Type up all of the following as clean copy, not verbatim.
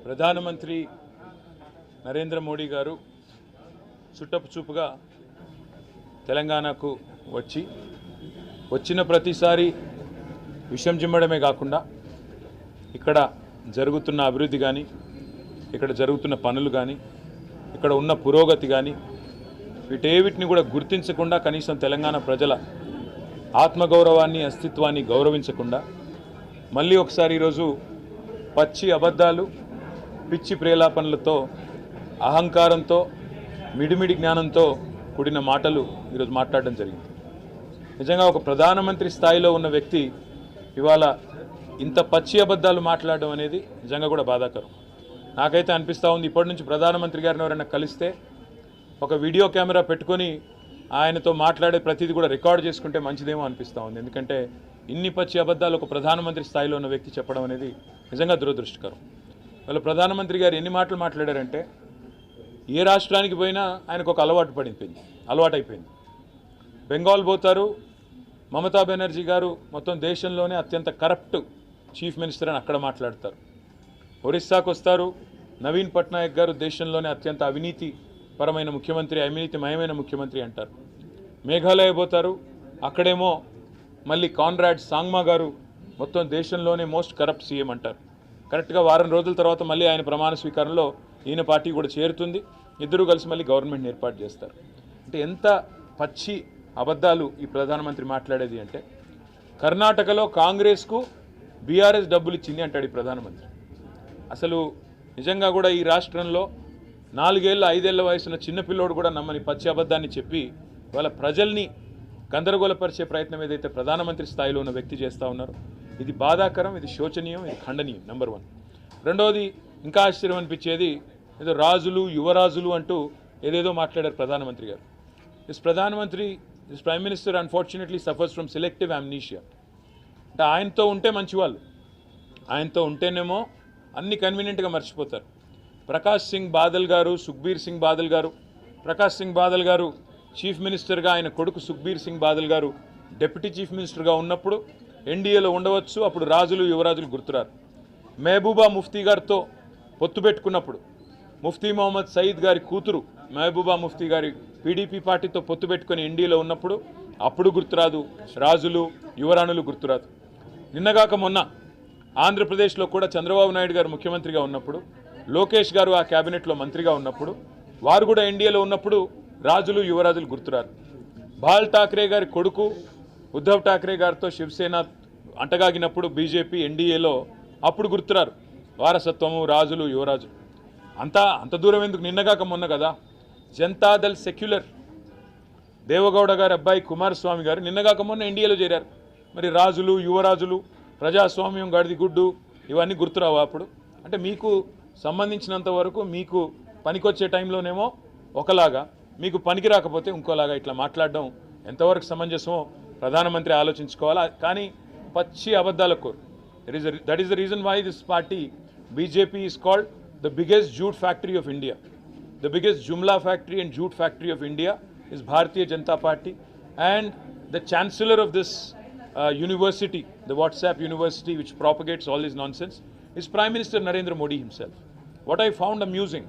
ప్రధానమంత్రి నరేంద్ర మోడీ గారు చుట్టపు చూపుగా తెలంగాణకు వచ్చిన ప్రతిసారి విషయం చిమ్మడమే కాకుండా ఇక్కడ జరుగుతున్న అభివృద్ధి కానీ, ఇక్కడ జరుగుతున్న పనులు కానీ, ఇక్కడ ఉన్న పురోగతి కానీ వీటేవిటిని కూడా గుర్తించకుండా, కనీసం తెలంగాణ ప్రజల ఆత్మగౌరవాన్ని, అస్తిత్వాన్ని గౌరవించకుండా మళ్ళీ ఒకసారి ఈరోజు పచ్చి అబద్ధాలు, పిచ్చి ప్రేలాపనలతో, అహంకారంతో, మిడిమిడి జ్ఞానంతో కూడిన మాటలు ఈరోజు మాట్లాడడం జరిగింది. నిజంగా ఒక ప్రధానమంత్రి స్థాయిలో ఉన్న వ్యక్తి ఇవాళ ఇంత పచ్చి అబద్ధాలు మాట్లాడడం అనేది నిజంగా కూడా బాధాకరం. నాకైతే అనిపిస్తూ ఉంది, ఇప్పటి నుంచి ప్రధానమంత్రి గారిని ఎవరైనా కలిస్తే ఒక వీడియో కెమెరా పెట్టుకొని ఆయనతో మాట్లాడే ప్రతిదీ కూడా రికార్డ్ చేసుకుంటే మంచిదేమో అనిపిస్తూ ఉంది. ఎందుకంటే ఇన్ని పచ్చి అబద్ధాలు ఒక ప్రధానమంత్రి స్థాయిలో ఉన్న వ్యక్తి చెప్పడం అనేది నిజంగా దురదృష్టకరం. వాళ్ళ ప్రధానమంత్రి గారు ఎన్ని మాటలు మాట్లాడారంటే, ఏ రాష్ట్రానికి పోయినా ఆయనకు ఒక అలవాటైపోయింది. బెంగాల్ పోతారు, మమతా బెనర్జీ గారు మొత్తం దేశంలోనే అత్యంత కరప్ట్ చీఫ్ మినిస్టర్ అని అక్కడ మాట్లాడతారు. ఒరిస్సాకు వస్తారు, నవీన్ పట్నాయక్ గారు దేశంలోనే అత్యంత అవినీతిపరమైన ముఖ్యమంత్రి, అవినీతిమయమైన ముఖ్యమంత్రి అంటారు. మేఘాలయ పోతారు, అక్కడేమో మళ్ళీ కాన్రాడ్ సాంగ్మా గారు మొత్తం దేశంలోనే మోస్ట్ కరప్ట్ సీఎం అంటారు. కరెక్ట్గా వారం రోజుల తర్వాత మళ్ళీ ఆయన ప్రమాణ స్వీకారంలో ఈయన పార్టీ కూడా చేరుతుంది. ఇద్దరూ కలిసి మళ్ళీ గవర్నమెంట్ని ఏర్పాటు చేస్తారు. అంటే ఎంత పచ్చి అబద్ధాలు ఈ ప్రధానమంత్రి మాట్లాడేది అంటే, కర్ణాటకలో కాంగ్రెస్కు బీఆర్ఎస్ డబ్బులు ఇచ్చింది అంటాడు ఈ ప్రధానమంత్రి. అసలు నిజంగా కూడా ఈ రాష్ట్రంలో 4 ఏళ్ళ 5 ఏళ్ల వయసున్న చిన్నపిల్లోడు కూడా నమ్మని పచ్చి అబద్ధాన్ని చెప్పి వాళ్ళ ప్రజల్ని గందరగోళపరిచే ప్రయత్నం ఏదైతే ప్రధానమంత్రి స్థాయిలో ఉన్న వ్యక్తి చేస్తూ ఉన్నారో ఇది బాధాకరం, ఇది శోచనీయం, ఇది ఖండనీయం. నెంబర్ 1. రెండవది ఇంకా ఆశ్చర్యం అనిపించేది, ఏదో రాజులు యువరాజులు అంటూ ఏదేదో మాట్లాడారు ప్రధానమంత్రి గారు. This prime minister unfortunately suffers from selective amnesia. అంటే ఆయనతో ఉంటే మంచివాళ్ళు, ఆయనతో ఉంటేనేమో అన్ని కన్వీనియంట్గా మర్చిపోతారు. ప్రకాష్ సింగ్ బాదల్ గారు, సుఖ్బీర్ సింగ్ బాదల్ గారు, ప్రకాష్ సింగ్ బాదల్ గారు చీఫ్ మినిస్టర్గా, ఆయన కొడుకు సుఖ్బీర్ సింగ్ బాదల్ గారు డిప్యూటీ చీఫ్ మినిస్టర్గా ఉన్నప్పుడు ఎన్డీఏలో ఉండవచ్చు, అప్పుడు రాజులు యువరాజులు గుర్తురారు. మహబూబా ముఫ్తీ గారితో పొత్తు పెట్టుకున్నప్పుడు, ముఫ్తీ మొహమ్మద్ సయీద్ గారి కూతురు మహబూబా ముఫ్తీ గారి పీడీపీ పార్టీతో పొత్తు పెట్టుకుని ఎన్డీఏలో ఉన్నప్పుడు అప్పుడు గుర్తురాదు, రాజులు యువరాణులు గుర్తురాదు. నిన్నగాక మొన్న ఆంధ్రప్రదేశ్లో కూడా చంద్రబాబు నాయుడు గారు ముఖ్యమంత్రిగా ఉన్నప్పుడు, లోకేష్ గారు ఆ క్యాబినెట్లో మంత్రిగా ఉన్నప్పుడు, వారు కూడా ఎన్డీఏలో ఉన్నప్పుడు రాజులు యువరాజులు గుర్తురారు. బాల్ ఠాక్రే గారి కొడుకు ఉద్ధవ్ ఠాక్రే గారితో శివసేన అంటగాగినప్పుడు బీజేపీ ఎన్డీఏలో అప్పుడు గుర్తురారు వారసత్వము, రాజులు యువరాజులు. అంత దూరం ఎందుకు, నిన్నగాక మొన్న కదా జనతాదళ్ సెక్యులర్ దేవగౌడ గారి అబ్బాయి కుమారస్వామి గారు నిన్నగాక మొన్న ఎన్డీఏలో చేరారు. మరి రాజులు యువరాజులు, ప్రజాస్వామ్యం, గడిది గుడ్డు ఇవన్నీ గుర్తురావు అప్పుడు. అంటే మీకు సంబంధించినంత వరకు మీకు పనికొచ్చే టైంలోనేమో ఒకలాగా, మీకు పనికి రాకపోతే ఇంకోలాగా ఇట్లా మాట్లాడడం ఎంతవరకు సమంజసమో ప్రధానమంత్రి ఆలోచించుకోవాలా. కానీ పచ్చి అబద్ధాల కోరు. That is the reason why this party BJP is called the biggest jhoot factory of India. The biggest Jumla factory and jute factory of India is Bharatiya Janata Party, and the chancellor of this university, the WhatsApp university which propagates all this nonsense, is Prime Minister Narendra Modi himself. What I found amusing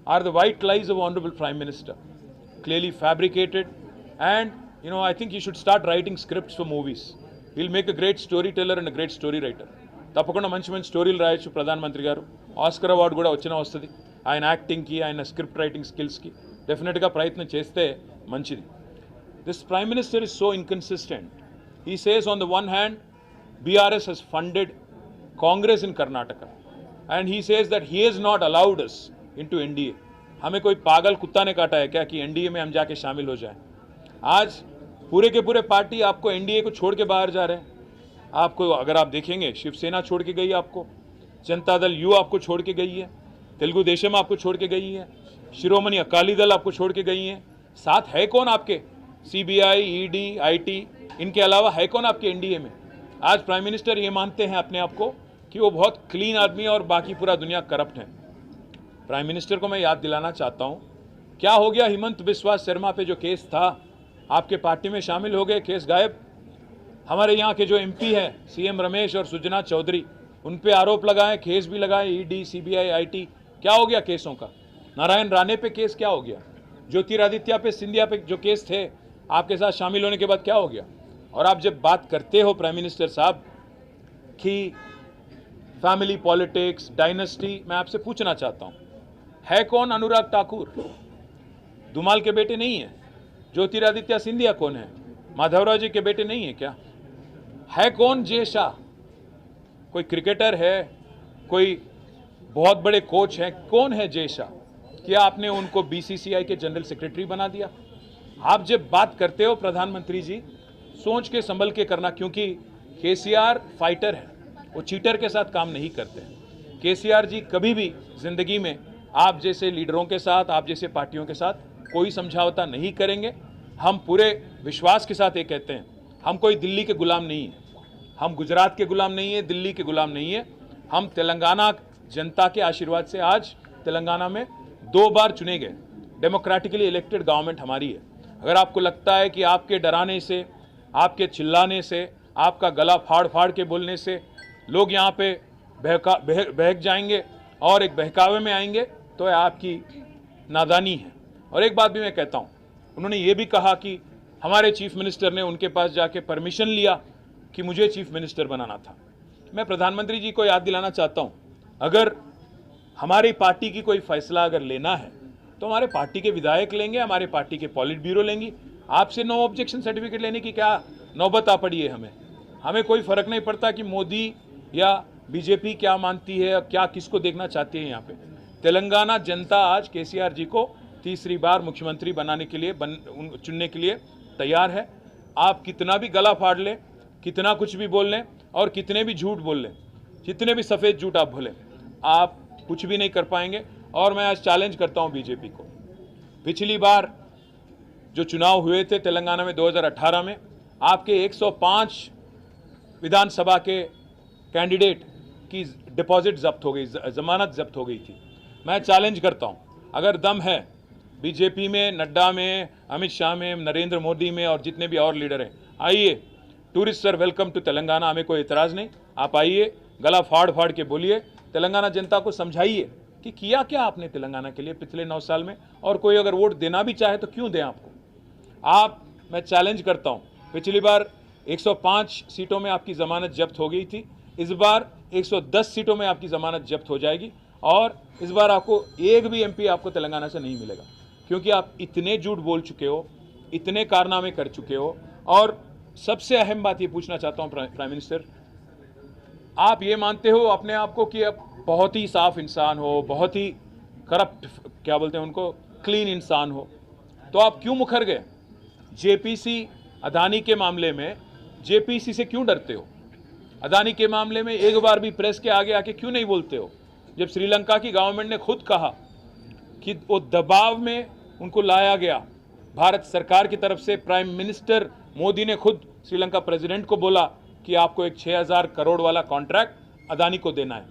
are the white lies of Honorable Prime Minister, clearly fabricated, and I think he should start writing scripts for movies. He'll make a great storyteller and a great story writer. తప్పకుండా మంచి స్టోరీలు రాయొచ్చు ప్రధానమంత్రి గారు. Oscar award కూడా వస్తుంది ఆయన యాక్టింగ్కి, ఆయన స్క్రిప్ట్ రైటింగ్ స్కిల్స్కి. డెఫినెట్గా ప్రయత్నం చేస్తే మంచిది. This prime minister is so inconsistent. He says on the one hand BRS has funded Congress in Karnataka, and he says that he has not allowed us into NDA. हमें कोई पागल कुत्ता ने काटा है क्या कि NDA में हम जाके शामिल हो जाएं? आज पूरे के पूरे पार्टी आपको NDA को छोड़ के बाहर जा रहे हैं. आपको अगर आप देखेंगे, शिवसेना छोड़ के गई आपको, जनता दल यू आपको छोड़ के गई है, तेलुगु देशम आपको छोड़ के गई है, शिरोमणि अकाली दल आपको छोड़ के गई है. साथ है कौन आपके? CBI, ED, IT, इनके अलावा है कौन आपके NDA में? आज प्राइम मिनिस्टर ये मानते हैं अपने आप को कि वो बहुत क्लीन आदमी है और बाकी पूरा दुनिया करप्ट है. प्राइम मिनिस्टर को मैं याद दिलाना चाहता हूँ, क्या हो गया हिमंत बिस्वा शर्मा पे जो केस था, आपके पार्टी में शामिल हो गए, केस गायब. हमारे यहाँ के जो एमपी हैं सीएम रमेश और सुजना चौधरी, उन पे आरोप लगाए, केस भी लगाए, ईडी, सीबीआई, आईटी। क्या हो गया केसों का? नारायण राणे पे केस क्या हो गया? ज्योतिरादित्य पे, सिंधिया पे जो केस थे आपके साथ शामिल होने के बाद क्या हो गया? और आप जब बात करते हो प्राइम मिनिस्टर साहब कि फैमिली पॉलिटिक्स, डायनेस्टी, मैं आपसे पूछना चाहता हूं, है कौन अनुराग ठाकुर? धुमाल के बेटे नहीं है? ज्योतिरादित्य सिंधिया कौन है? माधवराव जी के बेटे नहीं है क्या? है कौन जय शाह? कोई क्रिकेटर है? कोई बहुत बड़े कोच हैं? कौन है जय शाह? क्या आपने उनको बीसीसीआई के जनरल सेक्रेटरी बना दिया? आप जब बात करते हो प्रधानमंत्री जी, सोच के संभल के करना, क्योंकि केसीआर फाइटर है, वो चीटर के साथ काम नहीं करते हैं। केसीआर जी कभी भी जिंदगी में आप जैसे लीडरों के साथ, आप जैसे पार्टियों के साथ कोई समझौता नहीं करेंगे। हम पूरे विश्वास के साथ ये कहते हैं, हम कोई दिल्ली के गुलाम नहीं है, हम गुजरात के गुलाम नहीं है, दिल्ली के गुलाम नहीं है। हम तेलंगाना जनता के आशीर्वाद से आज तेलंगाना में 2 बार चुने गए, डेमोक्रेटिकली इलेक्टेड गवर्नमेंट हमारी है। अगर आपको लगता है कि आपके डराने से, आपके चिल्लाने से, आपका गला फाड़ फाड़ के बोलने से लोग यहाँ पे बहक जाएंगे और एक बहकावे में आएंगे, तो आपकी नादानी है। और एक बात भी मैं कहता हूँ, उन्होंने ये भी कहा कि हमारे चीफ मिनिस्टर ने उनके पास जाके परमिशन लिया कि मुझे चीफ मिनिस्टर बनाना था। मैं प्रधानमंत्री जी को याद दिलाना चाहता हूँ, अगर हमारी पार्टी की कोई फैसला अगर लेना है तो हमारे पार्टी के विधायक लेंगे, हमारे पार्टी के पॉलिट ब्यूरो लेंगी। आपसे नो ऑब्जेक्शन सर्टिफिकेट लेने की क्या नौबत आ पड़ी है? हमें कोई फर्क नहीं पड़ता कि मोदी या बीजेपी क्या मानती है, क्या किसको देखना चाहती है। यहाँ पे तेलंगाना जनता आज केसीआर जी को तीसरी बार मुख्यमंत्री बनाने के लिए चुनने के लिए तैयार है। आप कितना भी गला फाड़ लें, कितना कुछ भी बोल लें और कितने भी झूठ बोल लें, जितने भी सफ़ेद झूठ आप बोलें, आप कुछ भी नहीं कर पाएंगे। और मैं आज चैलेंज करता हूं बीजेपी को, पिछली बार जो चुनाव हुए थे तेलंगाना में 2018 में, आपके 105 विधानसभा के कैंडिडेट की डिपॉजिट जब्त हो गई, जमानत जब्त हो गई थी। मैं चैलेंज करता हूं, अगर दम है बीजेपी में, नड्डा में, अमित शाह में, नरेंद्र मोदी में और जितने भी और लीडर हैं, आइए, tourist sir welcome to Telangana, हमें कोई इतराज़ नहीं। आप आइए, गला फाड़ फाड़ के बोलिए, तेलंगाना जनता को समझाइए कि किया क्या आपने तेलंगाना के लिए पिछले 9 साल में। और कोई अगर वोट देना भी चाहे तो क्यों दें आपको। मैं चैलेंज करता हूं, पिछली बार 105 सीटों में आपकी जमानत जब्त हो गई थी, इस बार 110 सीटों में आपकी जमानत जब्त हो जाएगी। और इस बार आपको एक भी एमपी आपको तेलंगाना से नहीं मिलेगा, क्योंकि आप इतने झूठ बोल चुके हो, इतने कारनामे कर चुके हो। और सबसे अहम बात ये पूछना चाहता हूं प्राइम मिनिस्टर, आप ये मानते हो अपने आप को कि आप बहुत ही साफ इंसान हो, बहुत ही करप्ट, क्या बोलते हैं उनको, क्लीन इंसान हो, तो आप क्यों मुखर गए? जेपीसी अदानी के मामले में जेपीसी से क्यों डरते हो? अदानी के मामले में एक बार भी प्रेस के आगे आके क्यों नहीं बोलते हो? जब श्रीलंका की गवर्नमेंट ने खुद कहा कि वो दबाव में उनको लाया गया भारत सरकार की तरफ से, प्राइम मिनिस्टर मोदी ने खुद श्रीलंका प्रेसिडेंट को बोला कि आपको एक 6000 करोड़ वाला कॉन्ट्रैक्ट अदानी को देना है,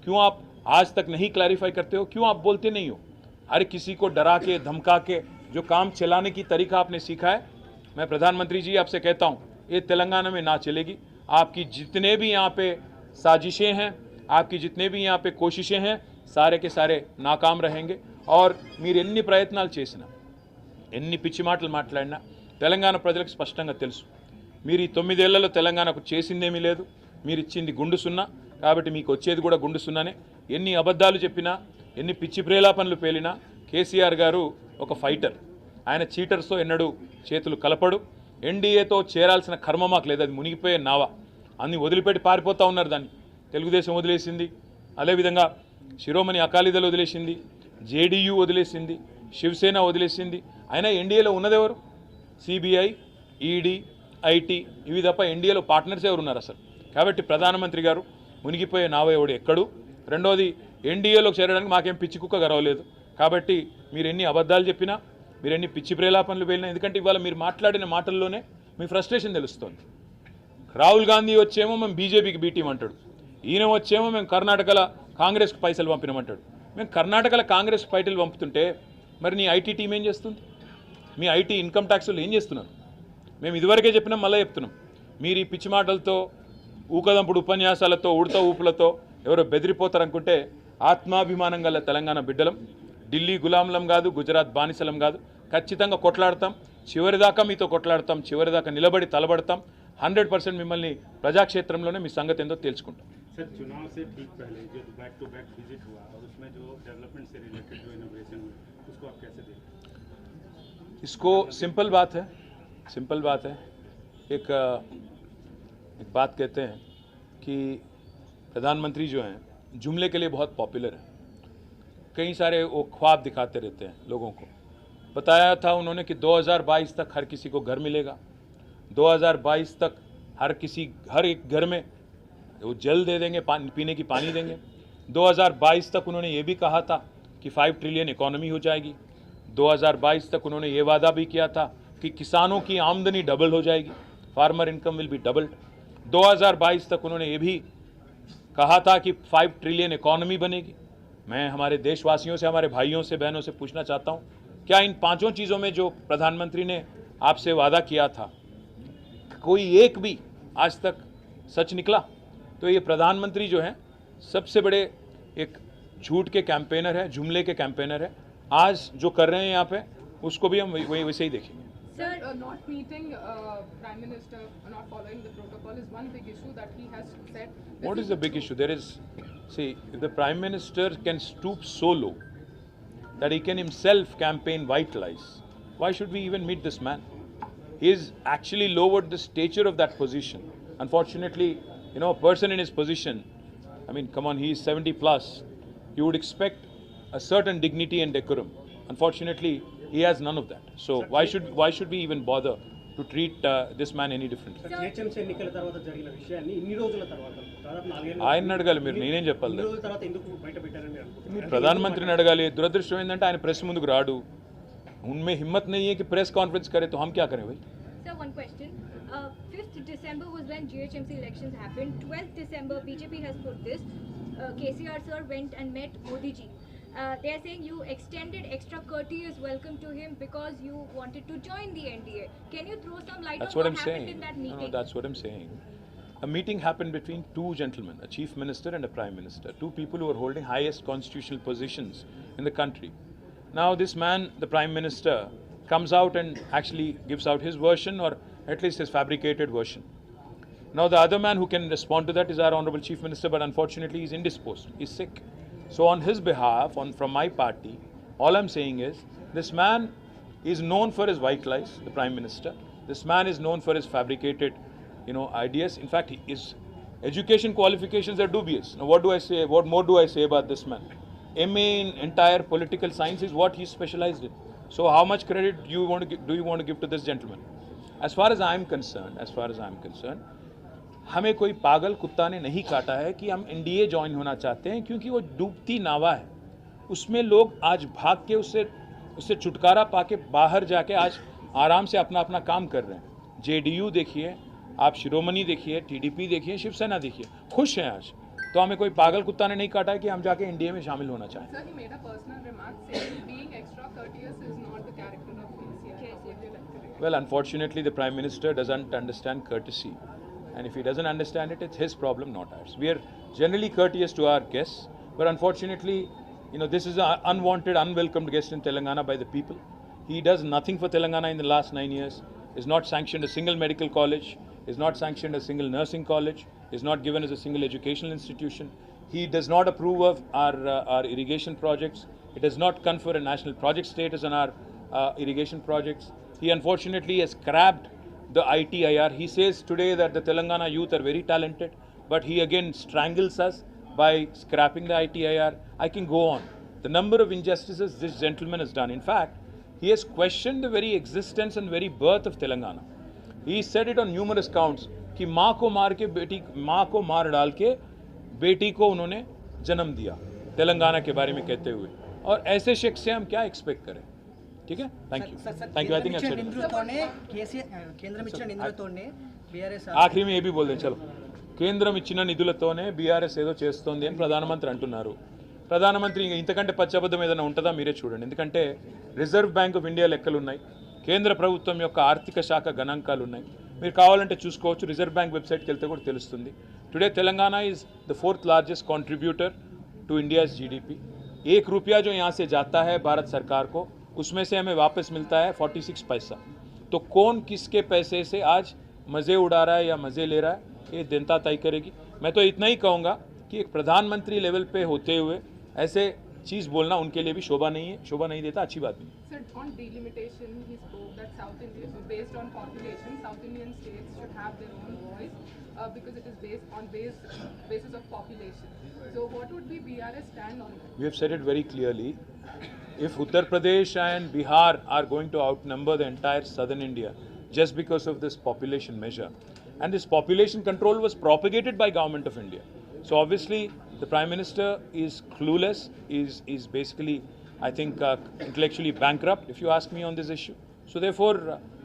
क्यों आप आज तक नहीं क्लैरिफाई करते हो? क्यों आप बोलते नहीं हो? हर किसी को डरा के, धमका के जो काम चलाने की तरीका आपने सीखा है, मैं प्रधानमंत्री जी आपसे कहता हूं, ये तेलंगाना में ना चलेगी। आपकी जितने भी यहाँ पे साजिशें हैं, आपकी जितने भी यहाँ पे कोशिशें हैं, सारे के सारे नाकाम रहेंगे। और మీరు ఎన్ని ప్రయత్నాలు చేసినా, ఎన్ని పిచ్చి మాటలు మాట్లాడినా తెలంగాణ ప్రజలకు స్పష్టంగా తెలుసు, మీరు ఈ 9 ఏళ్లలో తెలంగాణకు చేసిందేమీ లేదు, మీరు ఇచ్చింది గుండు సున్నా, కాబట్టి మీకు వచ్చేది కూడా గుండు సున్నానే। ఎన్ని అబద్ధాలు చెప్పినా, ఎన్ని పిచ్చి ప్రేలాపనలు పేలినా కేసీఆర్ గారు ఒక ఫైటర్, ఆయన చీటర్స్తో ఎన్నడూ చేతులు కలపడు। ఎన్డీఏతో చేరాల్సిన కర్మ మాకు లేదు, అది మునిగిపోయే నావ, అన్ని వదిలిపెట్టి పారిపోతూ ఉన్నారు। దాన్ని తెలుగుదేశం వదిలేసింది, అదేవిధంగా శిరోమణి అకాలీదళ్ వదిలేసింది, జేడీయూ వదిలేసింది, శివసేన వదిలేసింది। అయినా ఎన్డీఏలో ఉన్నదెవరు? సిబిఐ, ఈడీ, ఐటీ, ఇవి తప్ప ఎన్డీఏలో పార్ట్నర్స్ ఎవరు ఉన్నారు అసలు? కాబట్టి ప్రధానమంత్రి గారు మునిగిపోయే నావ ఎవడు ఎక్కడు। రెండోది, ఎన్డీఏలోకి చేరడానికి మాకేం పిచ్చి కుక్క గరవలేదు। కాబట్టి మీరు ఎన్ని అబద్ధాలు చెప్పినా, మీరు ఎన్ని పిచ్చి ప్రేలాపనలు వెళ్ళినా, ఎందుకంటే ఇవాళ మీరు మాట్లాడిన మాటల్లోనే మీ ఫ్రస్ట్రేషన్ తెలుస్తుంది। రాహుల్ గాంధీ వచ్చేమో మేము బీజేపీకి బీటీం అంటాడు, ఈయన వచ్చేమో మేము కర్ణాటకలో కాంగ్రెస్కి పైసలు పంపినామంటాడు। మేము కర్ణాటకలో కాంగ్రెస్ పైసలు పంపుతుంటే మరి నీ ఐటీ టీం ఏం చేస్తుంది? మీ ఐటీ ఇన్కమ్ ట్యాక్స్లో ఏం చేస్తున్నారు? మేము ఇదివరకే చెప్పినాం, మళ్ళీ చెప్తున్నాం, మీరు ఈ పిచ్చి మాటలతో ఊకదంపుడు ఉపన్యాసాలతో ఉడత ఊపులతో ఎవరో బెదిరిపోతారనుకుంటే ఆత్మాభిమానం గల తెలంగాణ బిడ్డలం, ఢిల్లీ గులాంలం కాదు, గుజరాత్ బానిసలం కాదు. ఖచ్చితంగా కొట్లాడతాం, చివరిదాకా మీతో కొట్లాడతాం, చివరిదాకా నిలబడి తలబడతాం. 100% మిమ్మల్ని ప్రజాక్షేత్రంలోనే మీ సంగతి ఏందో తెలుసుకుంటాం. सर, चुनाव से ठीक पहले जो बैक टू बैक विजिट हुआ और उसमें जो डेवलपमेंट से रिलेटेड जो इनोवेशन हुए उसको आप कैसे देखते हैं? इसको सिंपल बात है एक बात कहते हैं कि प्रधानमंत्री जो हैं जुमले के लिए बहुत पॉपुलर है, कई सारे वो ख्वाब दिखाते रहते हैं लोगों को. बताया था उन्होंने कि 2022 तक हर किसी को घर मिलेगा, 2022 तक हर एक घर में वो जल दे देंगे, पीने की पानी देंगे. 2022 तक उन्होंने ये भी कहा था कि 5 ट्रिलियन इकोनॉमी हो जाएगी. 2022 तक उन्होंने ये वादा भी किया था कि किसानों की आमदनी डबल हो जाएगी, farmer income will be doubled. 2022 तक उन्होंने ये भी कहा था कि 5 ट्रिलियन इकोनॉमी बनेगी. मैं हमारे देशवासियों से, हमारे भाइयों से, बहनों से पूछना चाहता हूँ, क्या इन 5 चीज़ों में जो प्रधानमंत्री ने आपसे वादा किया था कोई एक भी आज तक सच निकला? तो ये प्रधानमंत्री जो है सबसे बड़े एक झूठ के कैंपेनर है, जुमले के कैंपेनर है. आज जो कर रहे हैं यहाँ पे उसको भी हम वैसे ही देखेंगे. Sir, not meeting Prime Minister, not following the protocol is one big issue that he has said. What is the big issue? There is, see, if the Prime Minister can stoop so low that he can himself campaign white lies, why should we even meet this man? He has actually lowered the stature of that position. Unfortunately, you know, a person in his position, I mean, come on, he is 70 plus. You would expect a certain dignity and decorum. Unfortunately, he has none of that. So why should we even bother to treat this man any differently? GHMC ఎన్నికల తర్వాత జరిగిన విషయాన్ని ఇన్ని రోజుల తర్వాత దాదాపు 4 ఏళ్ల ఆయన అడగాలి, మీరు నేనేం చెప్పాలి? ఇన్ని రోజుల తర్వాత ఎందుకు బయట పెట్టారని మీరు అనుకుంటున్నారు? మీరు ప్రధానమంత్రిని అడగాలి. దురదృష్టం ఏంటంటే ఆయన ప్రెస్ ముందుకు రాడు. उनमें हिम्मत नहीं है कि प्रेस कॉन्फ्रेंस करे, तो हम क्या करें भाई? Sir, one question. 5th December was when GHMC elections happened. 12th December, BJP has put this. KCR sir went and met Modi ji. They are saying you extended extra courteous welcome to him because you wanted to join the NDA. Can you throw some light That's on what what I'm happened saying. in that No, meeting? that's what I'm saying. A meeting happened between 2 gentlemen, a chief minister and a prime minister, 2 people who are holding highest constitutional positions in the country. Now this man, the prime minister, comes out and actually gives out his version, or at least his fabricated version. Now the other man who can respond to that is our honorable chief minister, but unfortunately he's indisposed, he's sick. So on his behalf, from my party, all I'm saying is, this man is known for his white lies, the prime minister. This man is known for his fabricated, ideas. In fact, his education qualifications are dubious. Now what do I say? What more do I say about this man? MA in entire political science is what he's specialized in. So how much credit do you want to give to this gentleman? As far as I'm concerned, हमें कोई पागल कुत्ता ने नहीं काटा है कि हम एनडीए ज्वाइन होना चाहते हैं, क्योंकि वो डूबती नावा है. उसमें लोग आज भाग के उससे छुटकारा पाके बाहर जाके आज आराम से अपना काम कर रहे हैं. जेडीयू देखिए, आप शिरोमणि देखिए, टीडीपी देखिए, शिवसेना देखिए, खुश हैं आज. तो हमें कोई पागल कुत्ता ने नहीं काटा है कि हम जाके एनडीए में शामिल होना चाहें. Sir, he made a personal remark saying being extra courteous is not the character of KCR. Would you like to correct? Well, unfortunately, the Prime Minister doesn't understand courtesy. And if he doesn't understand it, it's his problem, not ours. We are generally courteous to our guests. But unfortunately, this is an unwanted, unwelcomed guest in Telangana by the people. He does nothing for Telangana in the last 9 years. Is not sanctioned a single medical college. Is not sanctioned a single nursing college. Is not given as a single educational institution. He does not approve of our irrigation projects. It does not confer a national project status on our irrigation projects. He unfortunately has scrapped the ITIR. He says today that the Telangana youth are very talented, but he again strangles us by scrapping the ITIR. I can go on. The number of injustices this gentleman has done. In fact, he has questioned the very existence and very birth of Telangana. He said it on numerous counts कि माँ को मार डाल के बेटी को उन्होंने जन्म दिया, तेलंगाना के बारे में कहते हुए. और ऐसे शख्स से हम क्या एक्सपेक्ट करें? ठीक है, थैंक यू. आई थिंक ఆఖరి में ये भी बोल दें. चलो, కేంద్రం ఇచ్చిన నిధులతోనే బీఆర్ఎస్ ఏదో చేస్తోంది అని ప్రధానమంత్రి అంటున్నారు. ప్రధానమంత్రి ఇంతకంటే పచ్చబద్ధం ఏదైనా ఉంటుందా? మీరే చూడండి. ఎందుకంటే రిజర్వ్ బ్యాంక్ ఆఫ్ ఇండియా లెక్కలు ఉన్నాయి, కేంద్ర ప్రభుత్వం యొక్క ఆర్థిక శాఖ గణాంకాలు ఉన్నాయి. మీరు కావాలంటే చూసుకోవచ్చు, రిజర్వ్ బ్యాంక్ వెబ్సైట్కి వెళ్తే కూడా తెలుస్తుంది. Today Telangana is the 4th largest contributor to India's GDP. 1 रुपया जो यहाँ से जाता है भारत सरकार को, उसमें से हमें वापस मिलता है 46 पैसा. तो कौन किसके पैसे से आज मज़े उड़ा रहा है या मज़े ले रहा है, ये जनता तय करेगी. मैं तो इतना ही कहूँगा कि एक प्रधानमंत्री लेवल पे होते हुए ऐसे चीज़ बोलना उनके लिए भी शोभा नहीं है, शोभा नहीं देता, अच्छी बात नहीं. Sir, on delimitation, he spoke that South India, based on population, South Indian states should have their own voice because it is based on basis of population. So, what would be BRS stand on that? We have said it very clearly. If Uttar Pradesh and Bihar are going to outnumber the entire southern India just because of this population measure, and this population control was propagated by Government of India. So obviously the Prime Minister is clueless, is basically, I think, intellectually bankrupt, if you ask me, on this issue. So therefore,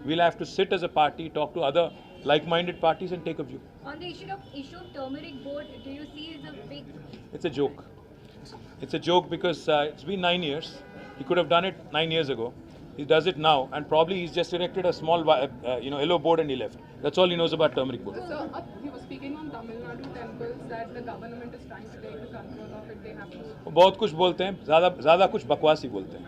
we'll have to sit as a party, talk to other like-minded parties and take a view. On the issue of turmeric board, do you see as a big... It's a joke. It's a joke because it's been 9 years. He could have done it 9 years ago. He does it now, and probably he's just erected a small, yellow board and he left. That's all he knows about turmeric board. So, he was speaking on Tamil Nadu temples that the government is trying to take the control of it. They have to. बहुत कुछ बोलते हैं, ज़्यादा कुछ बकवास ही बोलते हैं.